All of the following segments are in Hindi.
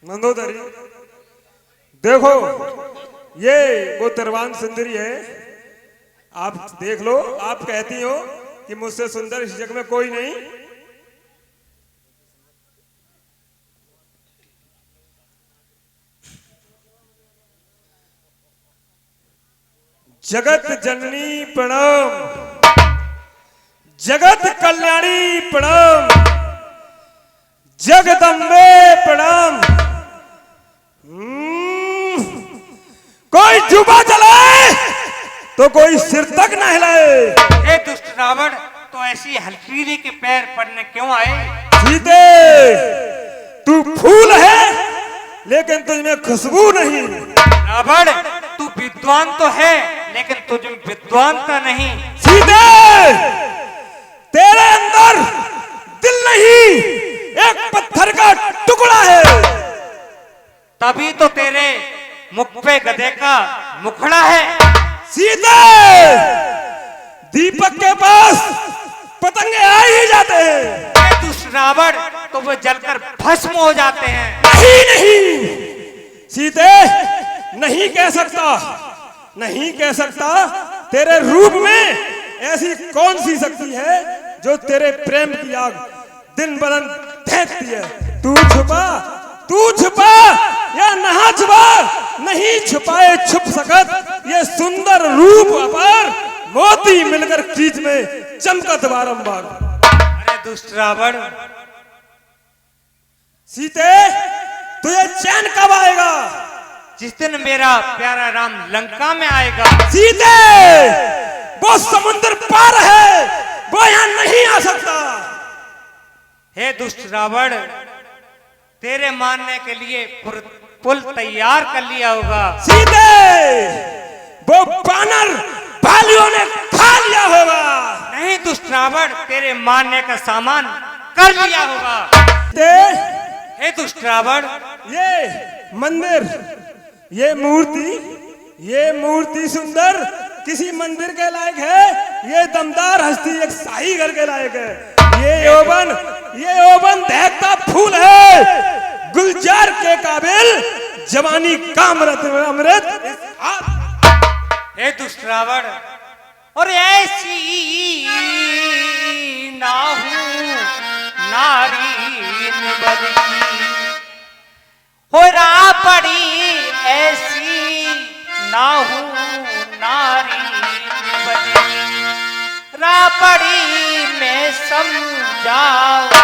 मंदोदरी, देखो ये वो दरबान सुंदरी है। आप देख लो, आप कहती हो कि मुझसे सुंदर इस जग में कोई नहीं। जगत जननी प्रणाम, जगत कल्याणी प्रणाम, जगदम्बे प्रणाम। कोई जुबा चलाए तो कोई सिर तक न हिलाए। हे दुष्ट रावण, तो ऐसी हलकीरी के पैर पड़ने क्यों आए? सीते, तू फूल है लेकिन तुझमें खुशबू नहीं। रावण, तू विद्वान तो है लेकिन तुझ में विद्वानता नहीं। सीते, तेरे अंदर दिल नहीं, एक पत्थर का टुकड़ा है। तभी तो तेरे मुख पे गधे का मुखड़ा है। सीते, दीपक के पास पतंगे आ ही जाते हैं। दुष्ट रावण, तो वो जलकर भस्म हो जाते हैं। नहीं नहीं सीते, नहीं कह सकता, नहीं कह सकता। तेरे रूप में ऐसी कौन सी शक्ति है जो तेरे प्रेम की आग दिन बदन फेंकती है। तू छुपा, तू छुपा या नहा छुपा, नहीं छुपाए छुप सकत ये सुंदर रूप अपार। मोती मिलकर खींच में चमकत बारंबार। अरे दुष्ट रावण, सीते, तुझे चैन कब आएगा? जिस दिन मेरा प्यारा राम लंका में आएगा। सीते, वो समुद्र पार है, वो यहां नहीं आ सकता। हे दुष्ट रावण, तेरे मारने के लिए पुल तैयार कर लिया होगा। सीते, वो बानर भालुओं ने खा लिया होगा। नहीं दुष्ट रावण, तेरे मारने का सामान कर लिया होगा। हे दुष्ट रावण, ये मंदिर, ये मूर्ति सुंदर किसी मंदिर के लायक है। ये दमदार हस्ती एक शाही घर के लायक है। ये ओवन दहकता फूल है, गुलजार के काबिल जवानी कामरत अमृत। हे दुष्ट रावण, और ऐसी नाहू नारी बल्कि हो रा पड़ी, ऐसी नाहू नारी बल्कि रा पड़ी मैं समझाऊं।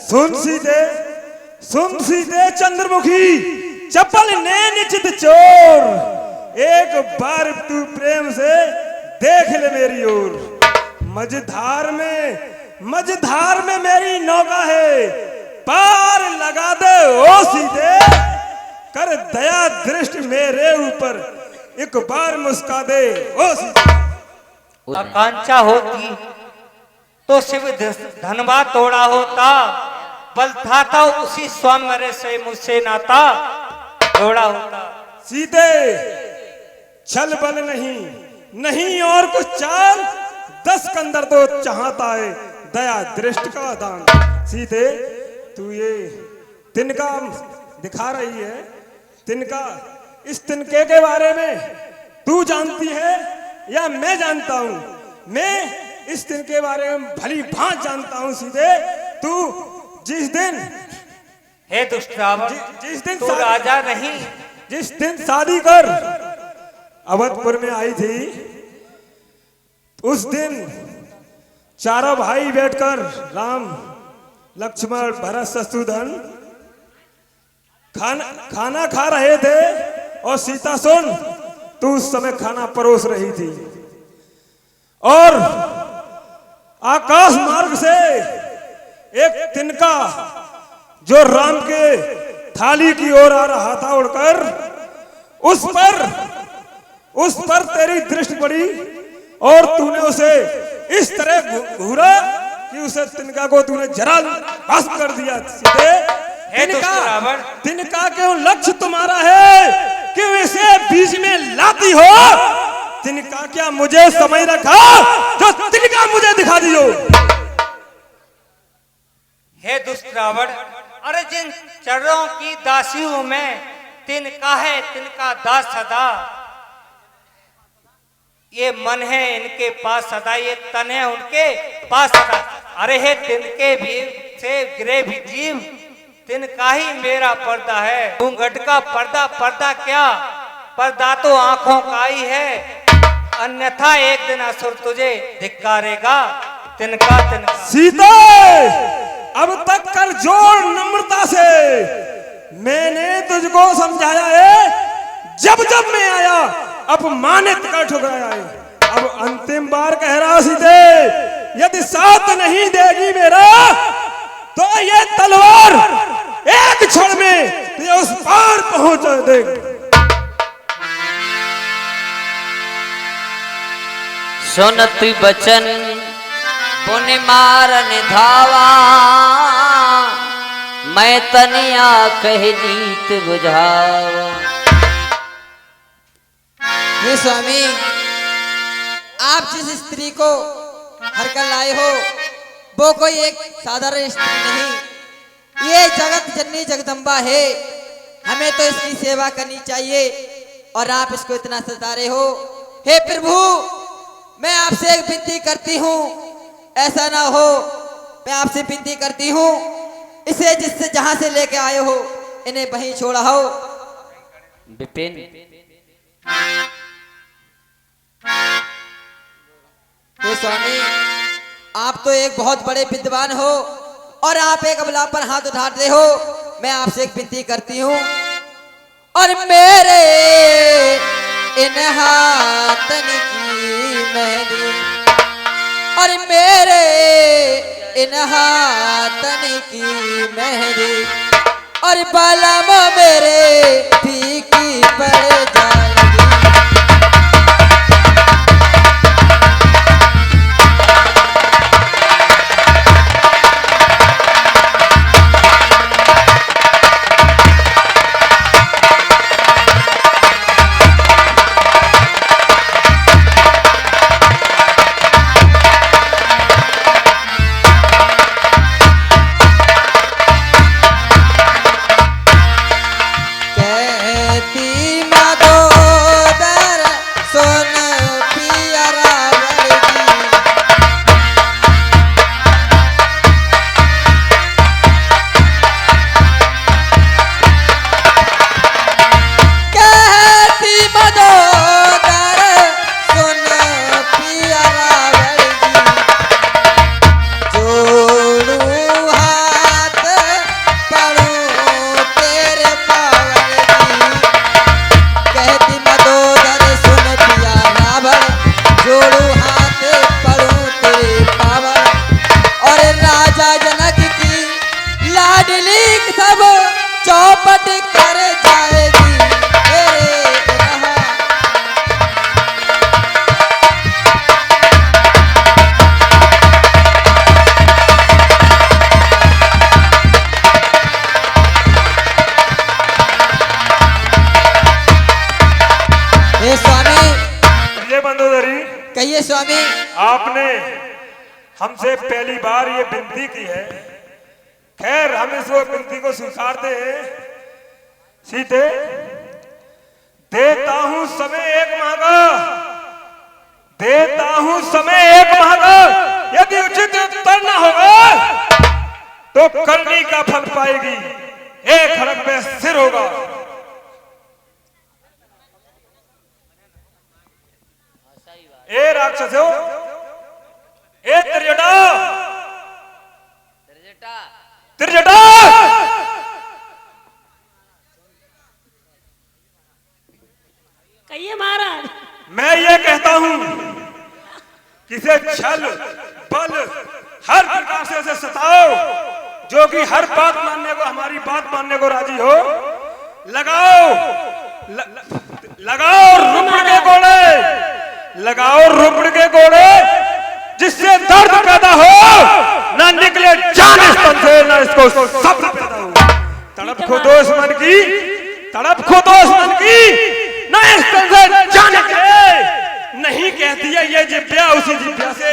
सुन सीते चंद्रमुखी चपल नैन चित चोर, एक बार तू प्रेम से देख ले मेरी ओर। मझधार में मेरी नौका है, पार लगा दे ओ सीते, कर दया दृष्टि मेरे ऊपर, एक बार मुस्का दे ओ सीते। आकांक्षा होती तो शिव धनवा तोड़ा होता, बल था उसी स्वामी से मुझसे नाता जोड़ा होता। सीते छल बल नहीं और कुछ चाल, 10 कंदर तो चाहता है दया दृष्टि का दान। सीते तू ये तिनका दिखा रही है, तिनका, इस तिनके के बारे में तू जानती है या मैं जानता हूं? मैं इस तिनके के बारे में भली भांत जानता हूं। सीते तू जिस दिन, हे दुष्ट रावण, जिस दिन तू राजा नहीं, जिस दिन शादी कर अवधपुर में आई थी, उस दिन चारों भाई बैठकर राम लक्ष्मण भरत शत्रुघ्न खाना खा रहे थे, और सीता सुन, तू उस समय खाना परोस रही थी, और आकाश मार्ग से एक तिनका जो राम के थाली की ओर आ रहा था उड़कर, उस पर तेरी दृष्टि पड़ी, और तूने उसे इस तरह घूरा कि उसे तिनका को तूने जरा भस्म कर दिया। तिनका क्यों लक्ष्य तुम्हारा है, क्यों इसे बीच में लाती हो? तिनका क्या मुझे समझ रखा जो तिनका मुझे दिखा दियो? हे दुष्ट रावण, अरे जिन चरणों की दासियों में तिनका है, तिनका दास सदा, ये मन है इनके पास सदा, ये तन है उनके पास सदा। अरे हे तिनके भी से गिरे भी जीव, तिनका ही मेरा पर्दा है। घूंघट का पर्दा क्या, पर्दा तो आंखों का ही है, अन्यथा एक दिन असुर तुझे धिक्कारेगा। तिनका सीता, अब तक कर जोड़ नम्रता से, मैंने तुझको समझाया है, जब मैं आया अपमानित कर ठुकराया है। अब अंतिम बार कह रहा सीते, यदि साथ नहीं देगी मेरा, तो ये तलवार एक क्षण में तुझे उस पार पहुंच देगी। सुनती बचन पुण्य मारन धावा, मैं तनिया कह नीत बुझावा। हे स्वामी, आप जिस स्त्री को हर कर लाए हो, वो कोई एक साधारण स्त्री नहीं, ये जगत जननी जगदम्बा है। हमें तो इसकी सेवा करनी चाहिए, और आप इसको इतना सता रहे हो। हे प्रभु, मैं आपसे एक विनती करती हूँ, ऐसा ना हो, मैं आपसे विनती करती हूँ, इसे जिससे जहां से लेके आए हो इन्हें वहीं छोड़ा हो। विपिन, हे स्वामी, आप तो एक बहुत बड़े विद्वान हो, और आप एक अबला पर हाथ उठाते हो। मैं आपसे एक विनती करती हूँ, और मेरे इन हाथन की मेहंदी, और मेरे इन हाथन की मेहंदी, और बालम मेरे फीकी पड़ जाएगी। कहती माधो जोड़ू हाथ पढ़ू तेरे पावन और राजा जनक की लाडली सब चौपट कर जाएगी तेरे रहा। हे स्वामी, ये बंदोदरी, कहिए स्वामी। आपने हमसे पहली बार ये विनती की है, खैर हम इस विनती को स्वीकारते हैं। सीते, देता हूं समय 1 माह का, देता हूं समय 1 माह का। यदि उचित उत्तर न होगा तो करनी का फल पाएगी, 1 खड़ग में सिर होगा। ए राक्षसो, ए त्रिजटा, त्रिजटा, कहिए महाराज। मैं ये कहता हूं किसे छल बल हर प्रकार से ऐसे सताओ जो कि हर बात मानने को, हमारी बात मानने को राजी हो। लगाओ लगाओ रुपड़ के गोले, लगाओ रुपड़ के गोले, जिससे दर्द पैदा हो, ना निकले जान इस तन से, ना इसको सब्र पैदा हो। तड़प खो दो इस मन की, तड़प खो दो इस मन की, ना इस तन से जान निकले। नहीं कहती है ये जिब्या उसी जिब्या से